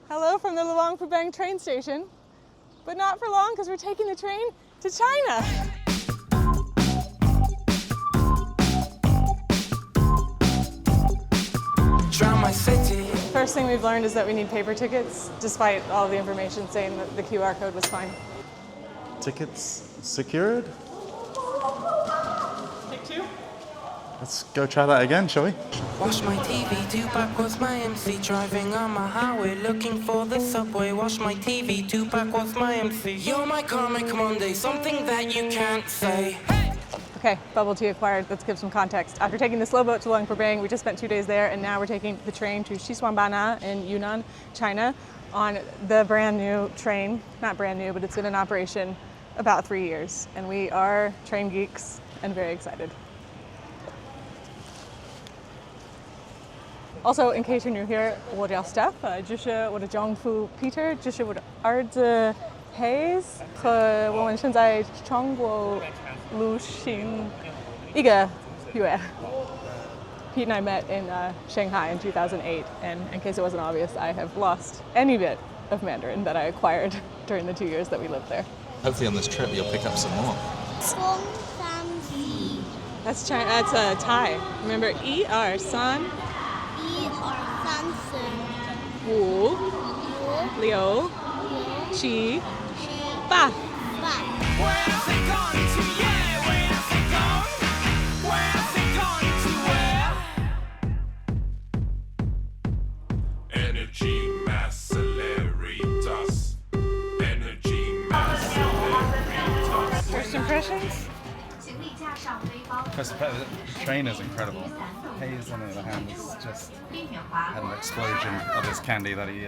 Hello from the Luang Prabang train station, but not for long because we're taking the train to China. First thing we've learned is that we need paper tickets, despite all the information saying that the QR code was fine. Tickets secured? Take two. Let's go try that again, shall we? Wash my TV, two backwards my MC, driving on my highway, looking for the subway. Wash my TV, two backwards my MC. You're my karmic Monday, something that you can't say. Okay, bubble tea acquired. Let's give some context. After taking the slow boat to Luang Prabang, we just spent 2 days there, and now we're taking the train to Xishuangbanna in Yunnan, China, on the brand new train. Not brand new, but it's been in operation about 3 years, and we are train geeks and very excited. Also, in case you're new here, 我叫 Steph， 这是我的丈夫 Peter， 这是我的儿子 Hayes， 和我们现在中国旅行1个月。Pete and I met in Shanghai in 2008, and in case it wasn't obvious, I have lost any bit of Mandarin that I acquired during the 2 years that we lived there. Hopefully on this trip you'll pick up some more. That's China. That's Thai. Remember, er san, 五 liu, qi, ba. Energy mass celeritas. Energy mass celeritas. First impressions? The train is incredible. Hayes, on the other hand, has just had an explosion of his candy that he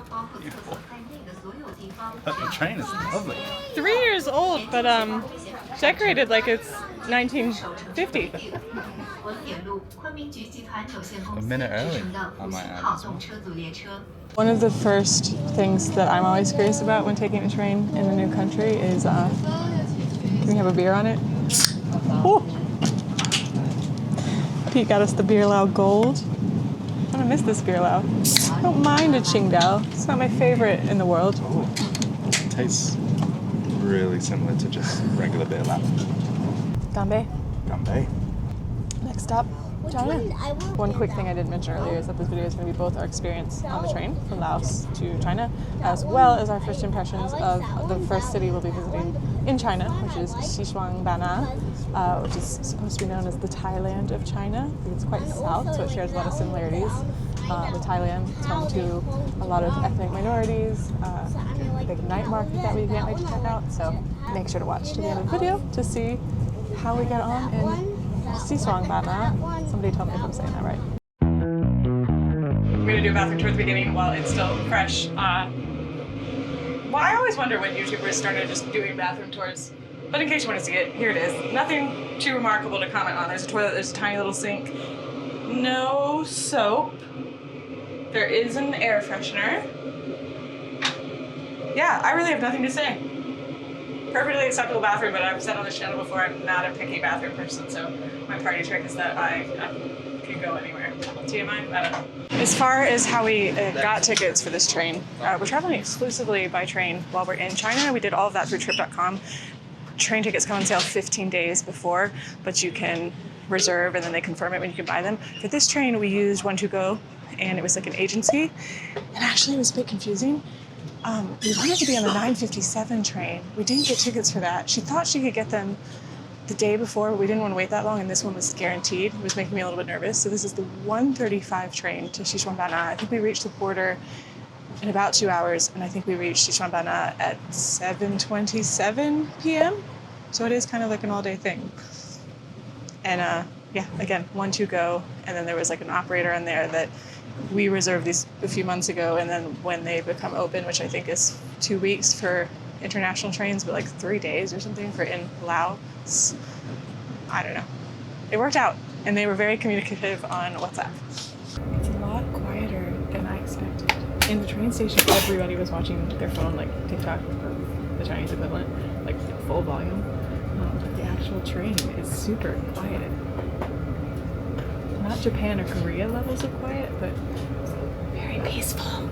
bought. But the train is lovely. 3 years old, but decorated like it's 1950. A minute early, I might add as well. One of the first things that I'm always curious about when taking a train in a new country is, can we have a beer on it? Ooh. Pete got us the Beer Lao Gold. I'm gonna miss this Beer Lao. I don't mind a Qingdao. It's not my favorite in the world. It tastes really similar to just regular beer lap. Ganbei. Ganbei. Next stop, China. One quick thing I didn't mention earlier is that this video is going to be both our experience on the train from Laos to China, as well as our first impressions of the first city we'll be visiting in China, which is Xishuangbanna, which is supposed to be known as the Thailand of China. It's quite south, so it shares a lot of similarities with Thailand. It's home to a lot of ethnic minorities, a big night market that we can't wait to check out, so make sure to watch to the end of the video to see how we get on in Xishuangbanna. Somebody tell me if I'm saying that right. We're gonna do a bathroom tour at the beginning while it's still fresh. Well, I always wonder when YouTubers started just doing bathroom tours. But in case you want to see it, here it is. Nothing too remarkable to comment on. There's a toilet, there's a tiny little sink. No soap. There is an air freshener. Yeah, I really have nothing to say. Perfectly acceptable bathroom, but I've said on this channel before I'm not a picky bathroom person, so my party trick is that I can go anywhere. TMI? I don't know. As far as how we got tickets for this train, we're traveling exclusively by train while we're in China. We did all of that through trip.com. Train tickets come on sale 15 days before, but you can reserve and then they confirm it when you can buy them. For this train, we used One2Go, and it was like an agency, and actually it was a bit confusing. We wanted to be on the 9:57 train. We didn't get tickets for that. She thought she could get them the day before, but we didn't want to wait that long, and this one was guaranteed. It was making me a little bit nervous. So this is the 1:35 train to Xishuangbanna. I think we reached the border in about 2 hours, and I think we reached Xishuangbanna at 7:27 p.m. So it is kind of like an all-day thing. And yeah, again, One2Go, and then there was like an operator in there that we reserved these a few months ago, and then when they become open, which I think is 2 weeks for international trains, but like 3 days or something for in Laos. I don't know. It worked out, and they were very communicative on WhatsApp. It's a lot quieter than I expected. In the train station, everybody was watching their phone, like TikTok, or the Chinese equivalent, like full volume. But the actual train is super quiet. Not Japan or Korea levels of quiet, but very peaceful.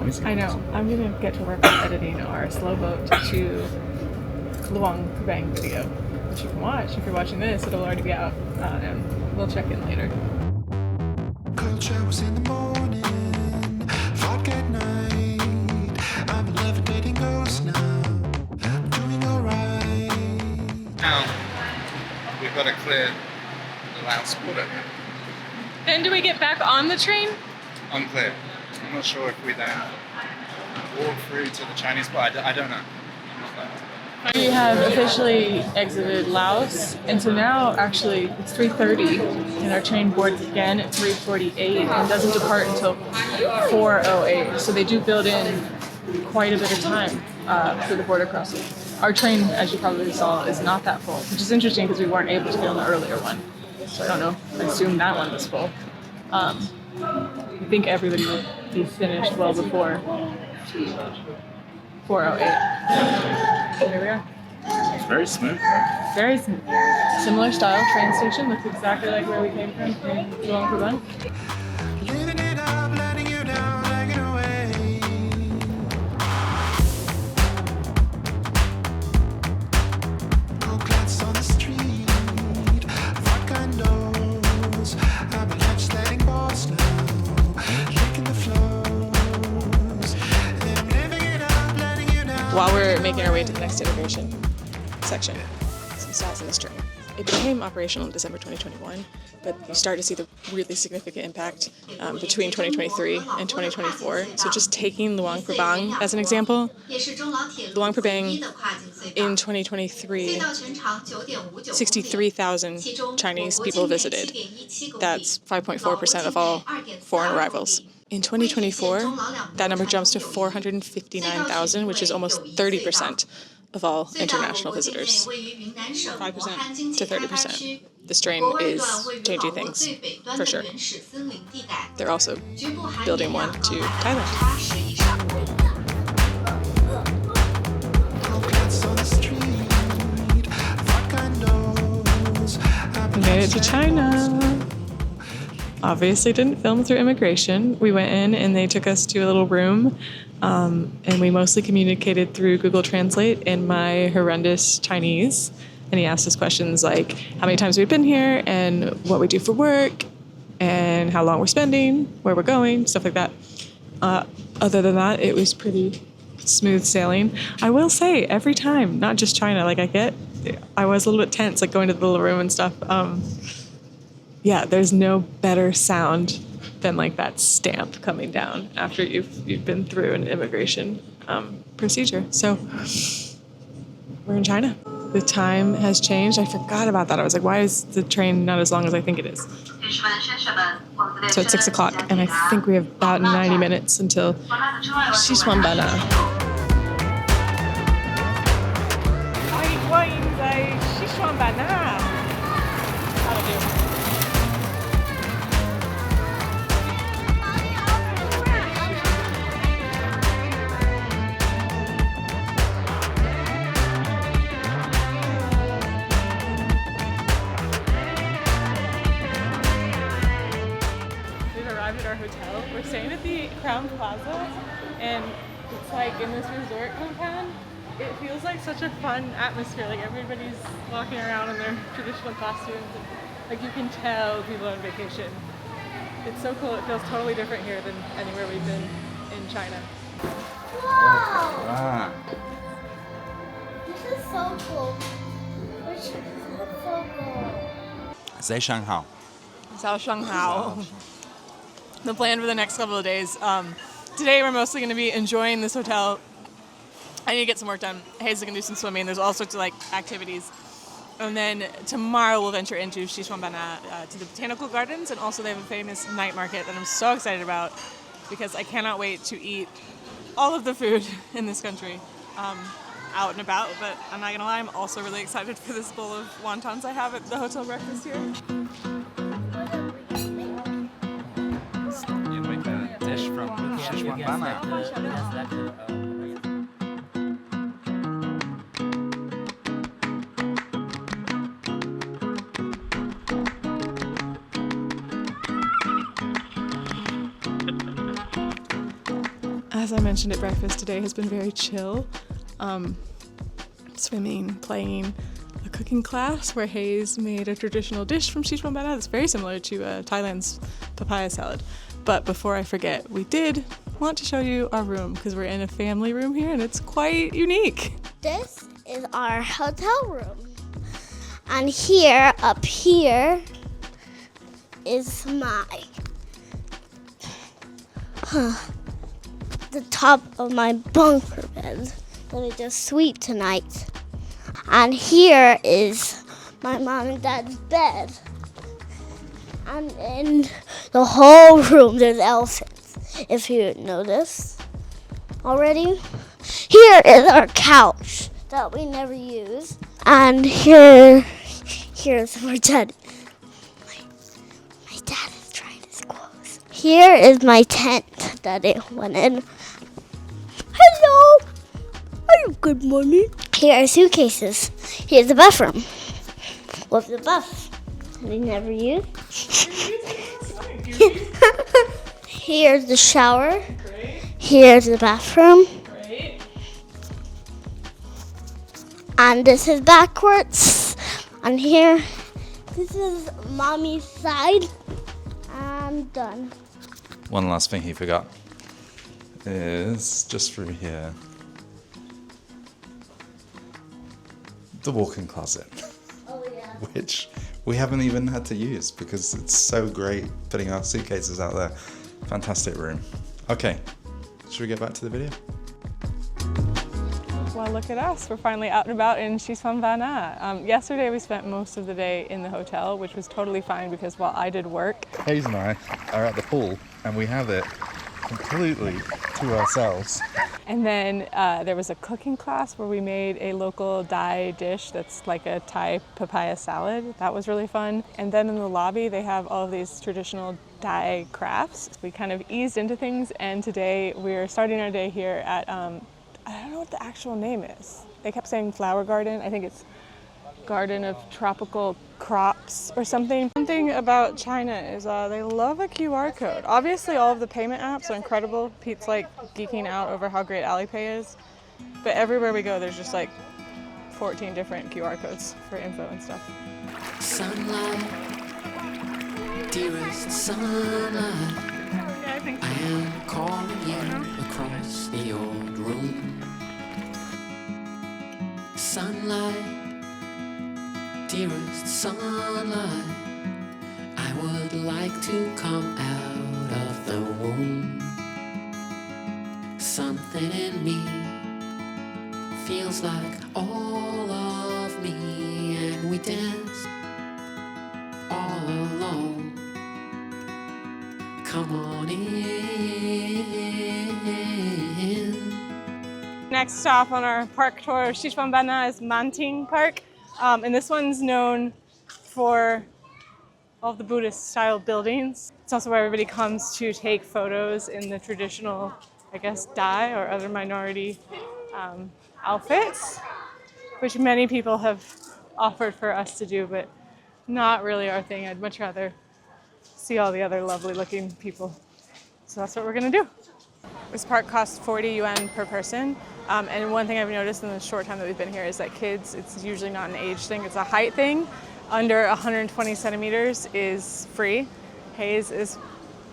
noisy. I know. I'm gonna get to work on editing our slow boat to Luang Prabang video, which you can watch. If you're watching this, it'll already be out, and we'll check in later. Culture was in the morning, vodka at night. I'm levitating ghost now, doing alright. Now, we've got to clear the Laos border. Then do we get back on the train? Unclear. I'm not sure if we then walk through to the Chinese border. I don't know. I'm not there. We have officially exited Laos, and so now actually it's 3:30, and our train boards again at 3:48 and doesn't depart until 4:08. So they do build in quite a bit of time for the border crossing. Our train, as you probably saw, is not that full, which is interesting because we weren't able to get on the earlier one. So I don't know. I assume that one was full. I think everybody will be finished well before 4:08. Here we are. It's very smooth. Very smooth. Similar style train station. Looks exactly like where we came from in Luang Prabang. Living it up, letting you down, hanging away. Cold glass on the street, vodka indoors. I'm a legislating boss now, licking the floors. I'm living it up, letting you down. While we're making our way to the next immigration section, some stats in this train. It became operational in December 2021, but you start to see the really significant impact between 2023 and 2024. So just taking Luang Prabang as an example, Luang Prabang in 2023, 63,000 Chinese people visited. That's 5.4% of all foreign arrivals. In 2024, that number jumps to 459,000, which is almost 30% of all international visitors. 5% to 30%. This train is changing things, for sure. They're also building one to Thailand. Cold glass on the street, vodka indoors. We made it to China. Obviously didn't film through immigration. We went in and they took us to a little room, and we mostly communicated through Google Translate in my horrendous Chinese. And he asked us questions like how many times we've been here and what we do for work and how long we're spending, where we're going, stuff like that. Other than that, it was pretty smooth sailing. I will say every time, not just China, I was a little bit tense, like going to the little room and stuff. Yeah, there's no better sound than like that stamp coming down after you've been through an immigration procedure. So we're in China. The time has changed. I forgot about that. I was like, why is the train not as long as I think it is? So it's 6 o'clock, and I think we have about 90 minutes until Xishuangbanna. 欢迎在Xishuangbanna。How to do? At our hotel. We're staying at the Crown Plaza, and it's like in this resort compound. It feels like such a fun atmosphere. Like everybody's walking around in their traditional costumes, and like you can tell people on vacation. It's so cool. It feels totally different here than anywhere we've been in China. Ah. This is so cool. Which is so cool. Xishuangbanna. The plan for the next couple of days. Today we're mostly going to be enjoying this hotel. I need to get some work done. Hayes is going to do some swimming. There's all sorts of activities. And then tomorrow we'll venture into Xishuangbanna to the botanical gardens, and also they have a famous night market that I'm so excited about because I cannot wait to eat all of the food in this country out and about. But I'm not going to lie, I'm also really excited for this bowl of wontons I have at the hotel breakfast here. You make a dish from Xishuangbanna. as I mentioned at breakfast, today has been very chill. Swimming, playing, a cooking class where Hayes made a traditional dish from Xishuangbanna that's very similar to Thailand's papaya salad. But before I forget, we did want to show you our room because we're in a family room here and it's quite unique. This is our hotel room. And here, up here, is the top of my bunker bed that I just sweep tonight. And here is my mom and dad's bed. And in the whole room there's elephants, if you notice already. Here is our couch that we never use. And here's my dad. My dad is trying his clothes. Here is my tent that it went in. Hello! Hello, good morning. Here are suitcases. Here's the bathroom. With the buff we never use. Here's the shower. Great. Here's the bathroom. Great. And this is backwards. And here, this is mommy's side. And done. One last thing he forgot is just through here. The walk-in closet. Oh yeah. Which we haven't even had to use because it's so great putting our suitcases out there. Fantastic room. Okay, should we get back to the video? Well, look at us. We're finally out and about in Xishuangbanna. Yesterday we spent most of the day in the hotel, which was totally fine because while I did work, Hayes and I are at the pool and we have it completely to ourselves. and then there was a cooking class where we made a local Thai dish that's like a Thai papaya salad. That was really fun. And then in the lobby they have all of these traditional Thai crafts. We kind of eased into things, and today we're starting our day here at, I don't know what the actual name is. They kept saying flower garden. I think it's Garden of Tropical Crops or something. Something about China is they love a QR code. Obviously all of the payment apps are incredible. Pete's like geeking out over how great Alipay is. But everywhere we go there's just like 14 different QR codes for info and stuff. Sunlight, dearest sunlight, I think I am calling you across the old room. Sunlight, dearest sunlight, I would like to come out of the womb. Something in me feels like all of me, and we dance all alone. Come on in. Next stop on our park tour of Xishuangbanna is Manting Park. And this one's known for all of the Buddhist style buildings. It's also where everybody comes to take photos in the traditional, I guess, Dai or other minority outfits, which many people have offered for us to do, but not really our thing. I'd much rather see all the other lovely looking people. So that's what we're gonna do. This park costs 40 yuan per person. And one thing I've noticed in the short time that we've been here is that kids, it's usually not an age thing, it's a height thing. Under 120 centimeters is free. Hayes is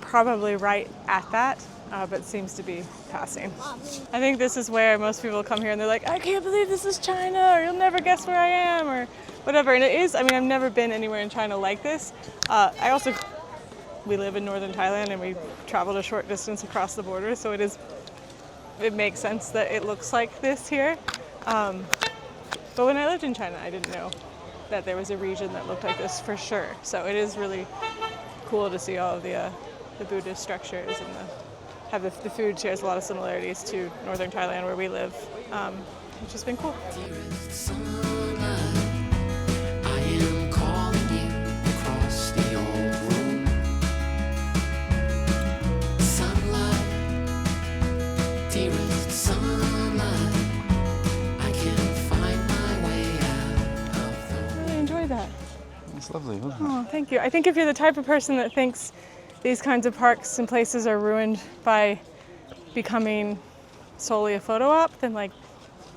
probably right at that, but seems to be passing. I think this is where most people come here and they're like, I can't believe this is China, or you'll never guess where I am, or whatever. And it is, I mean, I've never been anywhere in China like this. We live in northern Thailand and we traveled a short distance across the border, so it makes sense that it looks like this here. But when I lived in China, I didn't know that there was a region that looked like this for sure. So it is really cool to see all of the Buddhist structures, and the food shares a lot of similarities to northern Thailand where we live, which has been cool. Dearest sunlight, I am calling you across the old room. Sunlight, dearest sunlight, I can find my way out of the I really enjoyed that. It's lovely, wasn't it? Oh, thank you. I think if you're the type of person that thinks these kinds of parks and places are ruined by becoming solely a photo op, then like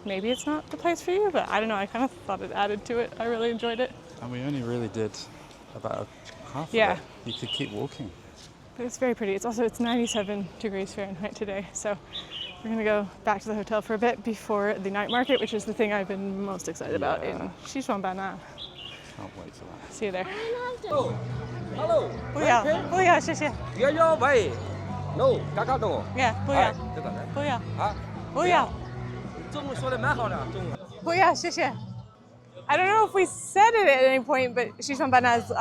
maybe it's not the place for you. But I don't know. I kind of thought it added to it. I really enjoyed it. And we only really did about half Yeah. of it. You could keep walking. But it's very pretty. It's 97 degrees Fahrenheit today. So we're gonna go back to the hotel for a bit before the night market, which is the thing I've been most excited about in Xishuangbanna. Can't wait for that. See you there. Hello. 不要，不要，谢谢。要喂，no，嘎嘎懂。 Yeah，不要，这个呢？不要，啊，不要，中午说的蛮好的，中午。不要，谢谢。I don't know if we said it at any point, but Xishuangbanna is,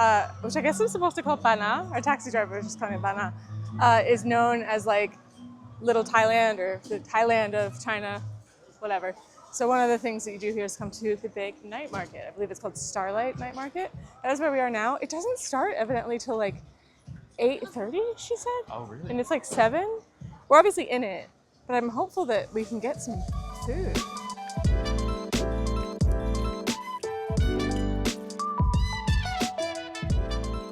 which I guess is supposed to call Banna, our taxi driver was just calling it Banna, is known as like Little Thailand or the Thailand of China, whatever. So one of the things that you do here is come to the big night market. I believe it's called Starlight Night Market. That is where we are now. It doesn't start evidently till like 8:30, she said. Oh, really? And it's like 7. We're obviously in it, but I'm hopeful that we can get some food.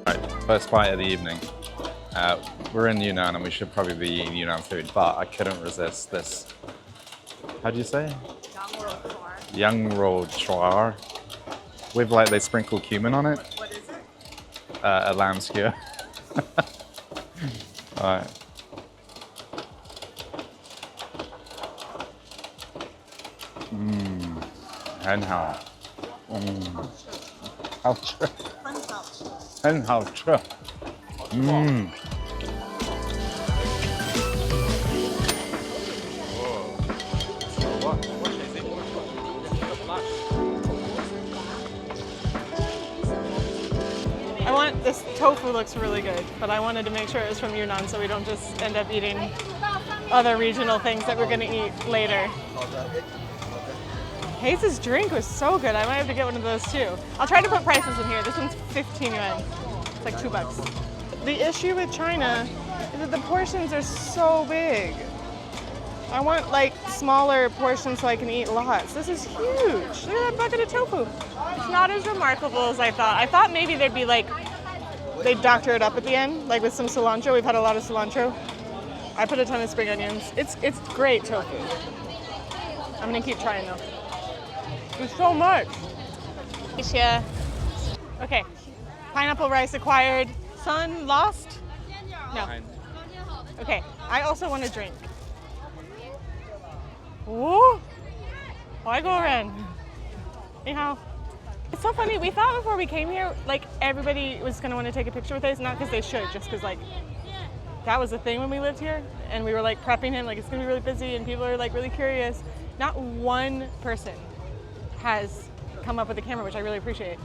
Right, first bite of the evening. We're in Yunnan and we should probably be eating Yunnan food, but I couldn't resist this. How do you say? Yang roll char. With like they sprinkle cumin on it. What is it? A lamb skewer. Alright.很好. 好吃. 很好吃. I want this tofu looks really good, but I wanted to make sure it was from Yunnan so we don't just end up eating other regional things that we're gonna eat later. Hayes' drink was so good. I might have to get one of those too. I'll try to put prices in here. This one's 15 yuan. It's like $2. The issue with China is that the portions are so big. I want like smaller portions so I can eat lots. This is huge. Look at that bucket of tofu. It's not as remarkable as I thought. I thought maybe there'd be like, they'd doctor it up at the end, like with some cilantro. We've had a lot of cilantro. I put a ton of spring onions. It's great tofu. I'm gonna keep trying though. There's so much. Yeah. Okay. Pineapple rice acquired. Sun lost? No. Okay. I also want a drink. Ooh. Why go around? Anyhow. It's so funny. We thought before we came here, like everybody was gonna want to take a picture with us, not because they should, just because like that was the thing when we lived here, and we were like prepping him, like it's gonna be really busy, and people are like really curious. Not one person has come up with a camera, which I really appreciate.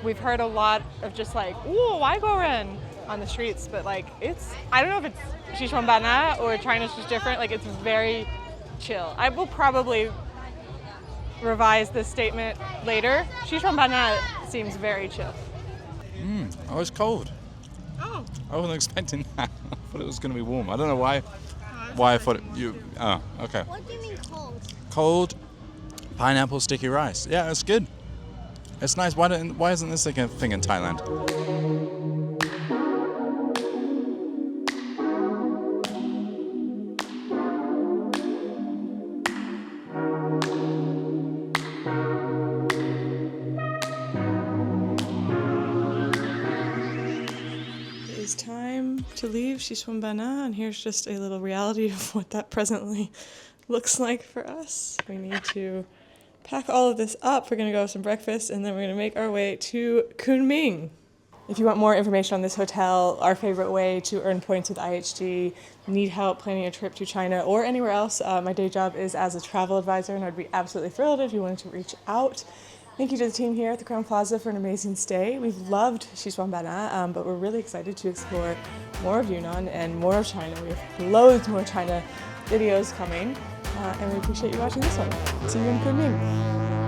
We've heard a lot of just like, ooh, why go around on the streets, but like it's, I don't know if it's Xishuangbanna or China's just different, like it's very chill. I will probably revise this statement later. Xishuangbanna seems very chill. Oh, it's cold. Oh. I wasn't expecting that. I thought it was going to be warm. I don't know why. Why I thought it, you. Oh, okay. What do you mean cold? Cold pineapple sticky rice. Yeah, it's good. It's nice. Why isn't this like a thing in Thailand? It is time to leave Xishuangbanna, and here's just a little reality of what that presently looks like for us. We need to pack all of this up. We're gonna go have some breakfast, and then we're gonna make our way to Kunming. If you want more information on this hotel, our favorite way to earn points with IHG, need help planning a trip to China or anywhere else, my day job is as a travel advisor, and I'd be absolutely thrilled if you wanted to reach out. Thank you to the team here at the Crown Plaza for an amazing stay. We've loved Xishuangbanna, but we're really excited to explore more of Yunnan and more of China. We have loads more China videos coming, and we appreciate you watching this one. See you in Kunming.